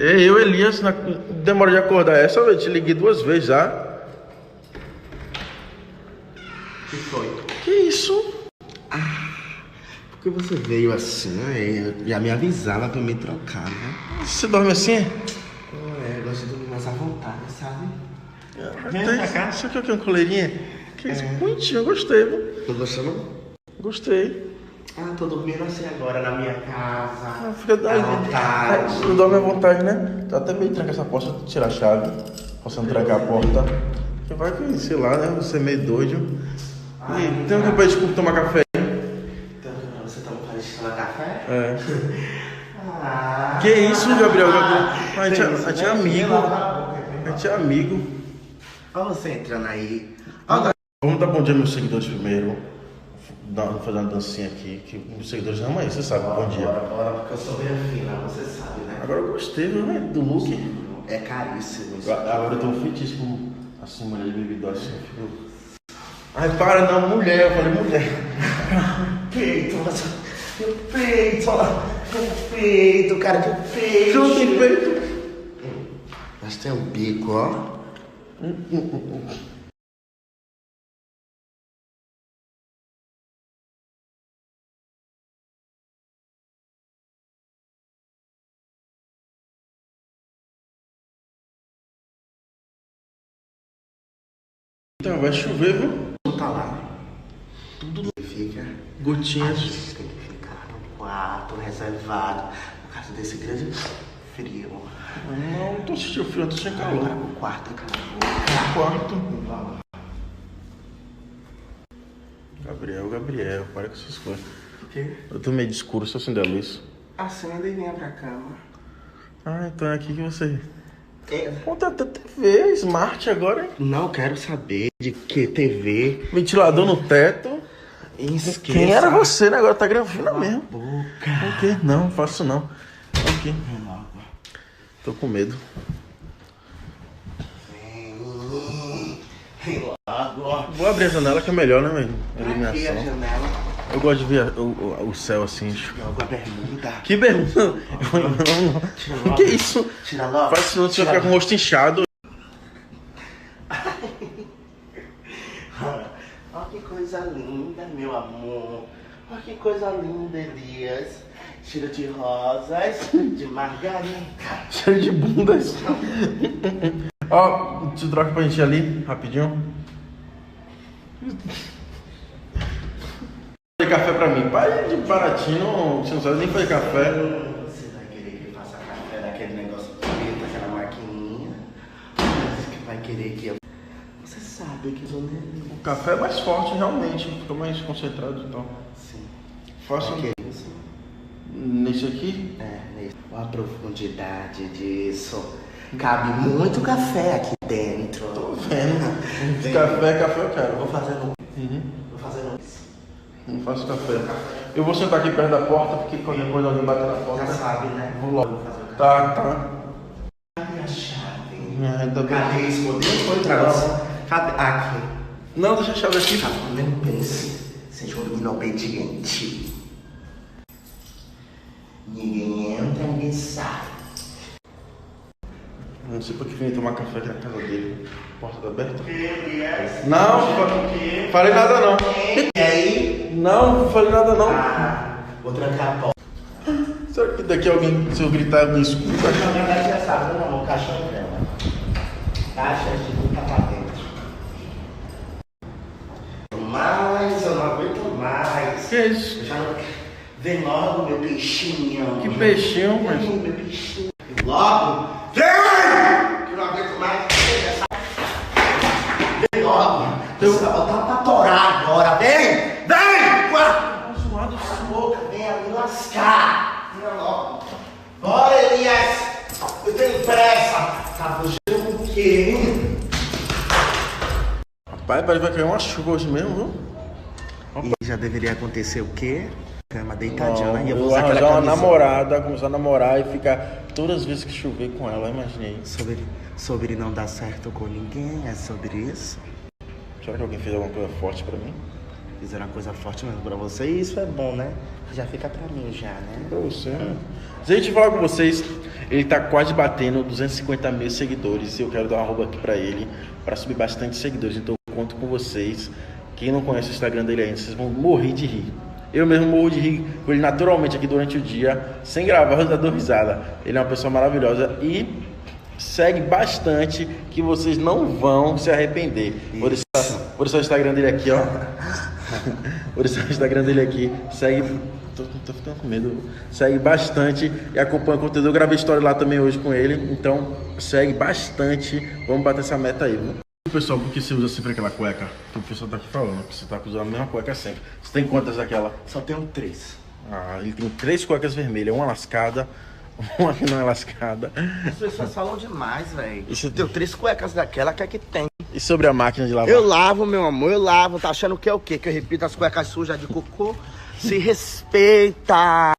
Eu, Elias, demora de acordar essa, eu te liguei 2 vezes já. O que foi? Que isso? Porque você veio assim, né? Já me avisava pra me trocar, né? Você dorme assim? Eu gosto de dormir mais à vontade, sabe? Vem Tem, pra cá. isso aqui é uma coleirinha? Que isso? Bonitinho, eu gostei, viu? Tô gostando? Gostei. Tô dormindo assim agora na minha casa. Fica à vontade. Você dorme à vontade, né? Tá até meio trancar essa porta, tirar a chave. Você não trancar a porta. Que vai que, sei lá, né? Você é meio doido. E tem um pede pra tomar café. Então, você tá me fazendo tomar café? É. Que isso, Gabriel? A gente é amigo. A gente é amigo. Olha você entrando aí. Vamos dar bom dia aos meus seguidores primeiro. Fazer uma dancinha aqui, que os seguidores amam aí, você sabe, bom dia. Bora, porque eu sou bem fina, você sabe, né? Agora eu gostei, viu, né, do look. É caríssimo isso. Agora eu tô feitiço com assim, mulher de bebida assim, eu fico... Ai, para, não, mulher, eu falei mulher. Peito, nossa, meu peito, meu peito, cara de peito. Você não tem peito? Mas tem um bico, ó. Então, vai chover, viu? Não tá lá. Tudo fica. Gotinhas. A gente tem que ficar no quarto reservado, por causa desse grande frio. Não, não tô sentindo frio, eu tô sem calor. Agora pro quarto, cara. Quarto. Gabriel, para com essas coisas. O quê? Eu tô meio de escuro, só acender a luz. Acenda e venha pra cama. Então é aqui que você... Conta até TV, Smart agora, hein? Não quero saber de que TV. Ventilador no teto. Esqueça. Quem era você, né? Agora tá gravando mesmo. Boca. O quê? Não, faço não. Aqui. Tô com medo. Vem logo. Vou abrir a janela que é melhor, né, velho? Aqui a Iluminação. janela. Eu gosto de ver o céu assim. Joga a bermuda. Que bermuda? Não. Que isso? Tira logo. Faz senão você vai ficar com o rosto inchado. Olha que coisa linda, meu amor. Olha que coisa linda, Elias. Cheiro de rosas, de margarida. Cheiro de bundas. Ó, te troca pra gente ir ali, rapidinho. Fazer café pra mim. Pai de baratinho, você não sabe nem fazer café. Você vai querer que eu faça café daquele negócio preto, aquela maquininha? Você vai querer que eu... Você sabe que eu não... O café é mais forte, realmente. Fica mais concentrado e tal. Sim. Faça Que isso? nesse aqui. Nesse. A profundidade disso. Cabe muito café aqui dentro. Tô vendo. Café eu quero. Vou fazendo... Uhum. Vou fazendo isso. Não faço café. Eu vou sentar aqui perto da porta, porque qualquer coisa alguém bater na porta. Já sabe, né? Vou logo. Vou fazer o café. Tá. Cadê a chave? Ainda bem. Cadê isso? Foi tradução. Cadê? Aqui. Não, deixa a chave aqui. Nem pense. Seja um menino obediente. Ninguém entra, ninguém sai. Não sei pra que vim tomar café aqui na casa dele. Porta tá aberta. Elias? Não, falei nada não. E aí? Não, falei nada não. Vou trancar a porta. Será que daqui alguém, se eu gritar, alguém escuta? Na verdade já sabe, não, o caixão dela. Caixa de tudo pra dentro. Mas eu não aguento mais. Que é isso? Eu já não... Vem logo, meu peixinho. Que peixinho, mas... Vem, meu peixinho. Logo! Vem! Que eu não aguento mais. Vem logo. Você vai botar pra torar agora. Vem! Vem! Suado, Boca, vem me lascar. Vem logo. Bora, Elias. Eu tenho pressa. Tá fugindo com o quê, hein? Rapaz, parece que vai cair uma chuva hoje mesmo, viu? E já deveria acontecer o quê? Cama deitadinha, né? E eu vou Eu usar aquela arranjar uma camisa. namorada, começar a namorar e ficar todas as vezes que chover com ela, imaginei. Sobre não dar certo com ninguém, é sobre isso? Será que alguém fez alguma coisa forte pra mim? Fizeram uma coisa forte mesmo pra você e isso é bom, né? Já fica pra mim já, né? Pra você, né? Se a gente falar com vocês, ele tá quase batendo 250 mil seguidores e eu quero dar uma arroba aqui pra ele, pra subir bastante seguidores. Então eu conto com vocês. Quem não conhece o Instagram dele ainda, vocês vão morrer de rir. Eu mesmo morro de rir com ele naturalmente aqui durante o dia, sem gravar, eu dou risada. Ele é uma pessoa maravilhosa e segue bastante, que vocês não vão se arrepender. Vou deixar o Instagram dele aqui, ó. Vou deixar o Instagram dele aqui. Segue. Tô ficando com medo. Segue bastante e acompanha o conteúdo. Eu gravei história lá também hoje com ele. Então segue bastante. Vamos bater essa meta aí, viu? Pessoal, por que você usa sempre aquela cueca? Que o pessoal tá aqui falando, que você tá usando a mesma cueca sempre. Você tem quantas daquela? Só tenho 3. Ah, ele tem 3 cuecas vermelhas, uma lascada, uma que não é lascada. As pessoas falam demais, velho. Eu tenho 3 cuecas daquela, que é que tem. E sobre a máquina de lavar? Eu lavo, meu amor, eu lavo. Tá achando que é o quê? Que eu repito as cuecas sujas de cocô? Se respeita!